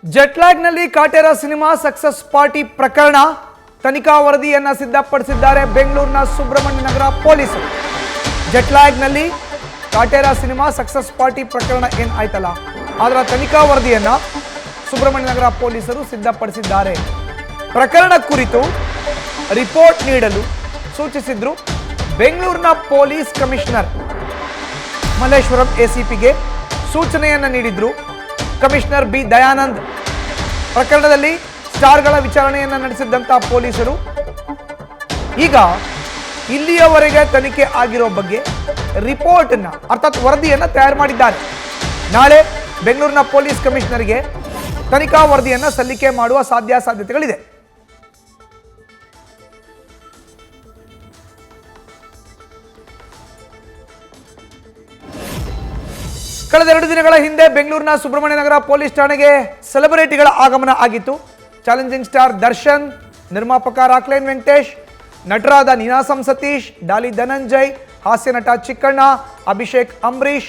ಜೆಟ್ಲ್ಯಾಗ್ನಲ್ಲಿ Kaatera cinema success party ಪ್ರಕರಣ ತನಿಖಾ ವರದಿಯನ್ನ ಸಿದ್ಧಪಡಿಸಿದ್ದಾರೆ ಬೆಂಗಳೂರಿನ ಸುಬ್ರಹ್ಮಣ್ಯ ನಗರ ಪೊಲೀಸರು. ಜೆಟ್ಲ್ಯಾಗ್ನಲ್ಲಿ ಕಾಟೇರ ಸಿನಿಮಾ ಸಕ್ಸಸ್ ಪಾರ್ಟಿ ಪ್ರಕರಣ ಏನ್ ಆಯ್ತಲ್ಲ ಅದರ ತನಿಖಾ ವರದಿಯನ್ನ ಸುಬ್ರಹ್ಮಣ್ಯ ನಗರ ಪೊಲೀಸರು ಸಿದ್ಧಪಡಿಸಿದ್ದಾರೆ. ಪ್ರಕರಣ ಕುರಿತು ರಿಪೋರ್ಟ್ ನೀಡಲು ಸೂಚಿಸಿದ್ರು ಬೆಂಗಳೂರಿನ ಪೊಲೀಸ್ ಕಮಿಷನರ್ ಮಲ್ಲೇಶ್ವರಂ ಎಸಿಪಿಗೆ ಸೂಚನೆಯನ್ನ ನೀಡಿದ್ರು ಕಮಿಷನರ್ ಬಿ ದಯಾನಂದ್. ಪ್ರಕರಣದಲ್ಲಿ ಸ್ಟಾರ್ಗಳ ವಿಚಾರಣೆಯನ್ನ ನಡೆಸಿದ್ದಂತ ಪೊಲೀಸರು ಈಗ ಇಲ್ಲಿಯವರೆಗೆ ತನಿಖೆ ಆಗಿರೋ ಬಗ್ಗೆ ರಿಪೋರ್ಟ್ ಅನ್ನ ಅರ್ಥಾತ್ ವರದಿಯನ್ನ ತಯಾರು ಮಾಡಿದ್ದಾರೆ. ನಾಳೆ ಬೆಂಗಳೂರಿನ ಪೊಲೀಸ್ ಕಮಿಷನರ್ಗೆ ತನಿಖಾ ವರದಿಯನ್ನ ಸಲ್ಲಿಕೆ ಮಾಡುವ ಸಾಧ್ಯತೆಗಳಿದೆ. ಕಳೆದ 2 ದಿನಗಳ ಹಿಂದೆ ಬೆಂಗಳೂರಿನ ಸುಬ್ರಹ್ಮಣ್ಯ ನಗರ ಪೊಲೀಸ್ ಠಾಣೆಗೆ ಸೆಲೆಬ್ರಿಟಿಗಳ ಆಗಮನ ಆಗಿತ್ತು. ಚಾಲೆಂಜಿಂಗ್ ಸ್ಟಾರ್ ದರ್ಶನ್, ನಿರ್ಮಾಪಕ ರಾಕ್ಲೈನ್ ವೆಂಕಟೇಶ್, ನಟರಾದ ನೀನಾಸಂ ಸತೀಶ್, ಡಾಲಿ ಧನಂಜಯ್, ಹಾಸ್ಯ ನಟ ಚಿಕ್ಕಣ್ಣ, ಅಭಿಷೇಕ್ ಅಂಬರೀಶ್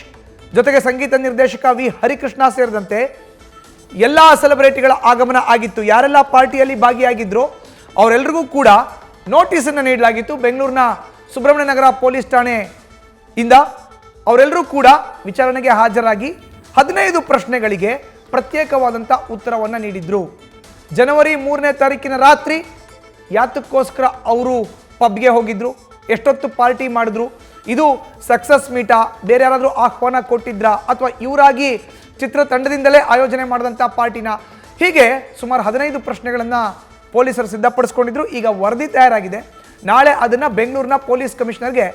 ಜೊತೆಗೆ ಸಂಗೀತ ನಿರ್ದೇಶಕ ವಿ ಹರಿಕೃಷ್ಣ ಸೇರಿದಂತೆ ಎಲ್ಲ ಸೆಲೆಬ್ರಿಟಿಗಳ ಆಗಮನ ಆಗಿತ್ತು. ಯಾರೆಲ್ಲ ಪಾರ್ಟಿಯಲ್ಲಿ ಭಾಗಿಯಾಗಿದ್ರು ಅವರೆಲ್ಲರಿಗೂ ಕೂಡ ನೋಟಿಸ್ ಅನ್ನು ನೀಡಲಾಗಿತ್ತು ಬೆಂಗಳೂರಿನ ಸುಬ್ರಹ್ಮಣ್ಯ ನಗರ ಪೊಲೀಸ್ ಠಾಣೆಯಿಂದ. ಅವರೆಲ್ಲರೂ ಕೂಡ ವಿಚಾರಣೆಗೆ ಹಾಜರಾಗಿ 15 ಪ್ರಶ್ನೆಗಳಿಗೆ ಪ್ರತ್ಯೇಕವಾದಂಥ ಉತ್ತರವನ್ನು ನೀಡಿದ್ರು. ಜನವರಿ 3ನೇ ತಾರೀಕಿನ ರಾತ್ರಿ ಯಾತಕ್ಕೋಸ್ಕರ ಅವರು ಪಬ್ಗೆ ಹೋಗಿದ್ರು, ಎಷ್ಟೊತ್ತು ಪಾರ್ಟಿ ಮಾಡಿದ್ರು, ಇದು ಸಕ್ಸಸ್ ಮೀಟಾ, ಬೇರೆ ಯಾರಾದರೂ ಆಹ್ವಾನ ಕೊಟ್ಟಿದ್ರಾ ಅಥವಾ ಇವರಾಗಿ ಚಿತ್ರತಂಡದಿಂದಲೇ ಆಯೋಜನೆ ಮಾಡಿದಂಥ ಪಾರ್ಟಿನ, ಹೀಗೆ ಸುಮಾರು 15 ಪ್ರಶ್ನೆಗಳನ್ನು ಪೊಲೀಸರು ಸಿದ್ಧಪಡಿಸ್ಕೊಂಡಿದ್ರು. ಈಗ ವರದಿ ತಯಾರಾಗಿದೆ. ನಾಳೆ ಅದನ್ನು ಬೆಂಗಳೂರಿನ ಪೊಲೀಸ್ ಕಮಿಷನರ್ಗೆ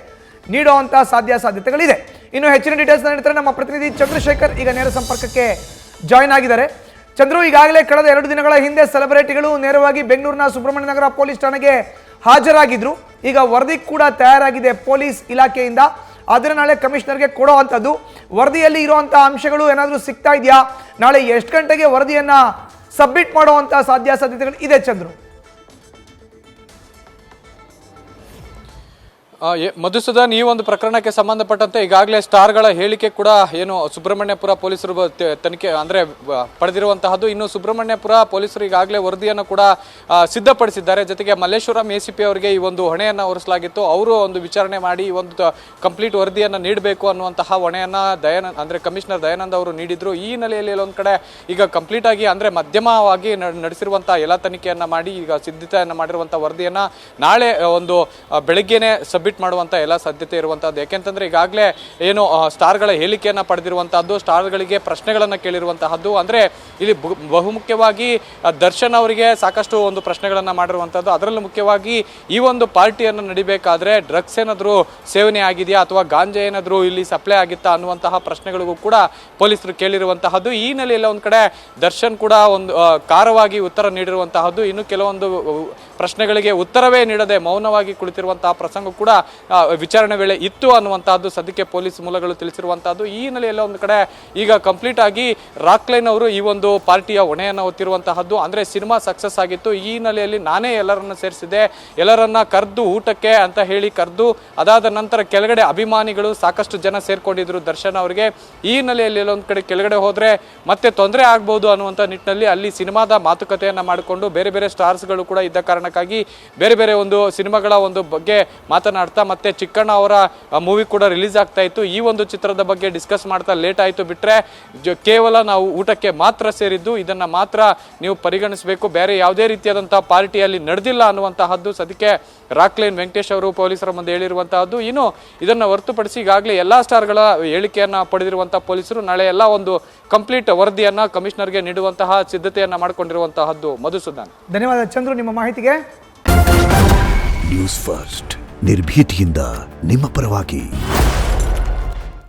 ನೀಡುವಂಥ ಸಾಧ್ಯತೆಗಳಿದೆ. ಇನ್ನು ಹೆಚ್ಚಿನ ಡೀಟೇಲ್ಸ್ ನೀಡ್ತಾರೆ ನಮ್ಮ ಪ್ರತಿನಿಧಿ ಚಂದ್ರಶೇಖರ್. ಈಗ ನೇರ ಸಂಪರ್ಕಕ್ಕೆ ಜಾಯಿನ್ ಆಗಿದ್ದಾರೆ. ಚಂದ್ರು, ಈಗಾಗಲೇ ಕಳೆದ 2 ದಿನಗಳ ಹಿಂದೆ ಸೆಲೆಬ್ರಿಟಿಗಳು ನೇರವಾಗಿ ಬೆಂಗಳೂರಿನ ಸುಬ್ರಹ್ಮಣ್ಯ ನಗರ ಪೊಲೀಸ್ ಠಾಣೆಗೆ ಹಾಜರಾಗಿದ್ರು. ಈಗ ವರದಿ ಕೂಡ ತಯಾರಾಗಿದೆ ಪೊಲೀಸ್ ಇಲಾಖೆಯಿಂದ. ಅದನ್ನು ನಾಳೆ ಕಮಿಷನರ್ಗೆ ಕೊಡುವಂಥದ್ದು. ವರದಿಯಲ್ಲಿ ಇರುವಂಥ ಅಂಶಗಳು ಏನಾದರೂ ಸಿಗ್ತಾ ಇದೆಯಾ? ನಾಳೆ ಎಷ್ಟು ಗಂಟೆಗೆ ವರದಿಯನ್ನ ಸಬ್ಮಿಟ್ ಮಾಡುವಂಥ ಸಾಧ್ಯತೆಗಳು ಇದೆ ಚಂದ್ರು? ಮಧುಸೂದನ್, ಈ ಒಂದು ಪ್ರಕರಣಕ್ಕೆ ಸಂಬಂಧಪಟ್ಟಂತೆ ಈಗಾಗಲೇ ಸ್ಟಾರ್ಗಳ ಹೇಳಿಕೆ ಕೂಡ ಏನು ಸುಬ್ರಹ್ಮಣ್ಯಪುರ ಪೊಲೀಸರು ತನಿಖೆ ಅಂದ್ರೆ ಪಡೆದಿರುವಂತಹದ್ದು. ಇನ್ನು ಸುಬ್ರಹ್ಮಣ್ಯಪುರ ಪೊಲೀಸರು ಈಗಾಗಲೇ ವರದಿಯನ್ನು ಕೂಡ ಸಿದ್ಧಪಡಿಸಿದ್ದಾರೆ. ಜೊತೆಗೆ ಮಲ್ಲೇಶ್ವರಂ ಎಸಿಪಿ ಅವರಿಗೆ ಈ ಒಂದು ಹೊಣೆಯನ್ನು ಹೊರಿಸಲಾಗಿತ್ತು. ಅವರು ಒಂದು ವಿಚಾರಣೆ ಮಾಡಿ ಈ ಒಂದು ಕಂಪ್ಲೀಟ್ ವರದಿಯನ್ನು ನೀಡಬೇಕು ಅನ್ನುವಂತಹ ಹೊಣೆಯನ್ನ ಅಂದ್ರೆ ಕಮಿಷನರ್ ದಯಾನಂದ್ ಅವರು ನೀಡಿದ್ರು. ಈ ಹಿನ್ನೆಲೆಯಲ್ಲಿ ಒಂದು ಕಡೆ ಈಗ ಕಂಪ್ಲೀಟ್ ಆಗಿ ಅಂದ್ರೆ ಮಧ್ಯಮವಾಗಿ ನಡೆಸಿರುವಂತಹ ಎಲ್ಲ ತನಿಖೆಯನ್ನ ಮಾಡಿ ಈಗ ಸಿದ್ಧತೆಯನ್ನ ಮಾಡಿರುವಂತಹ ವರದಿಯನ್ನ ನಾಳೆ ಒಂದು ಬೆಳಗ್ಗೆನೆ ಸಬ್ಮಿಟ್ ಮಾಡುವಂತ ಎಲ್ಲ ಸಾಧ್ಯತೆ ಇರುವಂತಹದ್ದು. ಯಾಕೆಂತಂದ್ರೆ ಈಗಾಗಲೇ ಏನು ಸ್ಟಾರ್ಗಳ ಹೇಳಿಕೆಯನ್ನ ಪಡೆದಿರುವಂತಹದ್ದು, ಸ್ಟಾರ್ಗಳಿಗೆ ಪ್ರಶ್ನೆಗಳನ್ನ ಕೇಳಿರುವಂತಹದ್ದು. ಅಂದ್ರೆ ಇಲ್ಲಿ ಬಹುಮುಖ್ಯವಾಗಿ ದರ್ಶನ್ ಅವರಿಗೆ ಸಾಕಷ್ಟು ಒಂದು ಪ್ರಶ್ನೆಗಳನ್ನ ಮಾಡಿರುವಂತಹದ್ದು. ಅದರಲ್ಲೂ ಮುಖ್ಯವಾಗಿ ಈ ಒಂದು ಪಾರ್ಟಿಯನ್ನು ನಡಿಬೇಕಾದ್ರೆ ಡ್ರಗ್ಸ್ ಏನಾದರೂ ಸೇವನೆ ಆಗಿದೆಯಾ ಅಥವಾ ಗಾಂಜಾ ಏನಾದರೂ ಇಲ್ಲಿ ಸಪ್ಲೈ ಆಗಿತ್ತಾ ಅನ್ನುವಂತಹ ಪ್ರಶ್ನೆಗಳಿಗೂ ಕೂಡ ಪೊಲೀಸರು ಕೇಳಿರುವಂತಹದ್ದು. ಈ ಹಿನ್ನೆಲೆಯಲ್ಲಿ ಒಂದು ಕಡೆ ದರ್ಶನ್ ಕೂಡ ಒಂದು ಖಾರವಾಗಿ ಉತ್ತರ ನೀಡಿರುವಂತಹದ್ದು. ಇನ್ನು ಕೆಲವೊಂದು ಪ್ರಶ್ನೆಗಳಿಗೆ ಉತ್ತರವೇ ನೀಡದೆ ಮೌನವಾಗಿ ಕುಳಿತಿರುವಂತಹ ಪ್ರಸಂಗ ಕೂಡ ವಿಚಾರಣೆ ವೇಳೆ ಇತ್ತು ಅನ್ನುವಂತಹದ್ದು ಸದ್ಯಕ್ಕೆ ಪೊಲೀಸ್ ಮೂಲಗಳು ತಿಳಿಸಿರುವಂತಹದ್ದು. ಈ ಹಿನ್ನೆಲೆಯಲ್ಲಿ ಒಂದು ಕಡೆ ಈಗ ಕಂಪ್ಲೀಟ್ ಆಗಿ ರಾಕ್ಲೈನ್ ಅವರು ಈ ಒಂದು ಪಾರ್ಟಿಯ ಹೊಣೆಯನ್ನು ಹೊತ್ತಿರುವಂತಹದ್ದು. ಅಂದ್ರೆ ಸಿನಿಮಾ ಸಕ್ಸಸ್ ಆಗಿತ್ತು. ಈ ಹಿನ್ನೆಲೆಯಲ್ಲಿ ನಾನೇ ಎಲ್ಲರನ್ನ ಸೇರಿಸಿದೆ, ಎಲ್ಲರನ್ನ ಕರೆದು ಊಟಕ್ಕೆ ಅಂತ ಹೇಳಿ ಕರೆದು ಅದಾದ ನಂತರ ಕೆಳಗಡೆ ಅಭಿಮಾನಿಗಳು ಸಾಕಷ್ಟು ಜನ ಸೇರ್ಕೊಂಡಿದ್ರು ದರ್ಶನ್ ಅವರಿಗೆ. ಈ ಹಿನ್ನೆಲೆಯಲ್ಲಿ ಒಂದು ಕಡೆ ಕೆಳಗಡೆ ಹೋದ್ರೆ ಮತ್ತೆ ತೊಂದರೆ ಆಗ್ಬಹುದು ಅನ್ನುವಂಥ ನಿಟ್ಟಿನಲ್ಲಿ ಅಲ್ಲಿ ಸಿನಿಮಾದ ಮಾತುಕತೆಯನ್ನ ಮಾಡಿಕೊಂಡು ಬೇರೆ ಬೇರೆ ಸ್ಟಾರ್ಸ್ಗಳು ಕೂಡ ಇದ್ದ ಕಾರಣಕ್ಕಾಗಿ ಬೇರೆ ಬೇರೆ ಒಂದು ಸಿನಿಮಾಗಳ ಒಂದು ಬಗ್ಗೆ ಮಾತನಾಡ್ತಾ ಮತ್ತೆ ಚಿಕ್ಕಣ್ಣ ಅವರ ಮೂವಿ ಕೂಡ ರಿಲೀಸ್ ಆಗ್ತಾ ಇತ್ತು. ಈ ಒಂದು ಚಿತ್ರದ ಬಗ್ಗೆ ಡಿಸ್ಕಸ್ ಮಾಡ್ತಾ ಲೇಟ್ ಆಯಿತು. ಬಿಟ್ರೆ ಕೇವಲ ನಾವು ಊಟಕ್ಕೆ ಮಾತ್ರ ಸೇರಿದ್ದು, ಇದನ್ನ ಮಾತ್ರ ನೀವು ಪರಿಗಣಿಸಬೇಕು, ಬೇರೆ ಯಾವುದೇ ರೀತಿಯಾದಂತಹ ಪಾರ್ಟಿಯಲ್ಲಿ ನಡೆದಿಲ್ಲ ಅನ್ನುವಂತಹದ್ದು ಸದ್ಯಕ್ಕೆ ರಾಕ್ಲೈನ್ ವೆಂಕಟೇಶ್ ಅವರು ಪೊಲೀಸರ ಮುಂದೆ ಹೇಳಿರುವಂತಹದ್ದು. ಇನ್ನು ಇದನ್ನ ಹೊರತುಪಡಿಸಿ ಈಗಾಗಲೇ ಎಲ್ಲಾ ಸ್ಟಾರ್ಗಳ ಹೇಳಿಕೆಯನ್ನ ಪಡೆದಿರುವಂತಹ ಪೊಲೀಸರು ನಾಳೆ ಎಲ್ಲ ಒಂದು ಕಂಪ್ಲೀಟ್ ವರದಿಯನ್ನ ಕಮಿಷನರ್ಗೆ ನೀಡುವಂತಹ ಸಿದ್ಧತೆಯನ್ನ ಮಾಡಿಕೊಂಡಿರುವಂತಹದ್ದು. ಮಧುಸೂದನ್, ಧನ್ಯವಾದ ಚಂದ್ರು ನಿಮ್ಮ ಮಾಹಿತಿಗೆ. ನ್ಯೂಸ್ ಫಸ್ಟ್ ನಿರ್ಭೀತಿಯಿಂದ ನಿಮ್ಮ ಪರವಾಗಿ.